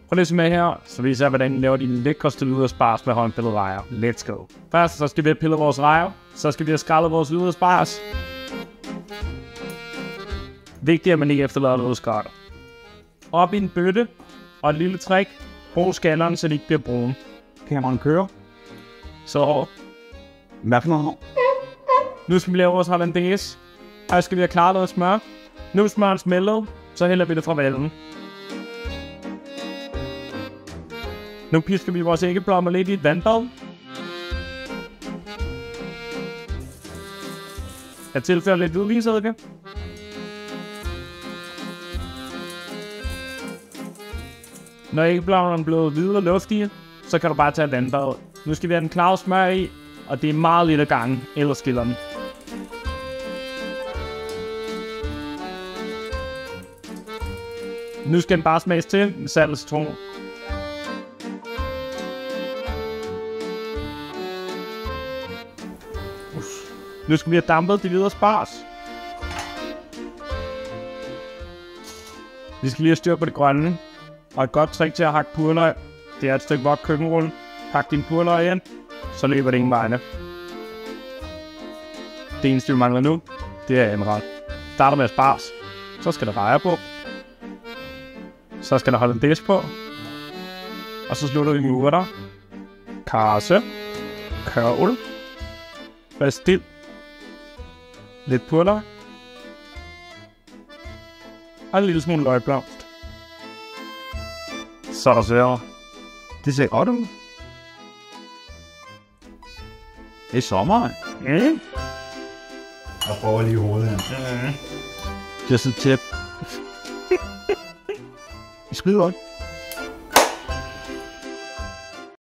Prøv lige at se med her, så vi ser, hvordan vi laver de lækreste yderspars med håndpillede rejer. Let's go. Først så skal vi have pillet vores rejer, så skal vi have skrællet vores yderspars. Vigtigt, at man ikke efterlader noget skarter. Op i en bøtte, og et lille trick. Brug skalleren, så de ikke bliver brune. Kan man køre? Så Hvad for noget? nu skal vi lave vores hollandaise. Her skal vi have klaret noget smør. Nu er smøren smeltet, så hælder vi det fra vallen. Nu pisker vi vores æggeblommer lidt i et vandbad. Jeg tilføjer lidt hvidvinsedike. Når æggeblommerne er blevet hvide og luftige, så kan du bare tage vandbadet. Nu skal vi have den klare smør i, og det er meget lidt ad gangen, ellers skiller den. Nu skal den bare smages til med salt og citron. Nu skal vi have dampet de videre spars. Vi skal lige have styr på det grønne. Og et godt trick til at hakke purløg, det er et stykke vogt køkkenrulle. Hak din purløg ind, så løber det ingen vegne. Det eneste vi mangler nu, det er anret. Starter med asparges. Så skal der rejer på. Så skal der hollandaise på. Og så slutter vi med urter, karse, kørvel, bastil, lidt purløg og en lille smule løgblomst. Så er der server. Det ser godt ud. Det er sommer. Mm. Jeg prøver lige hovedet her. Mm. Just a tip. I skrider godt.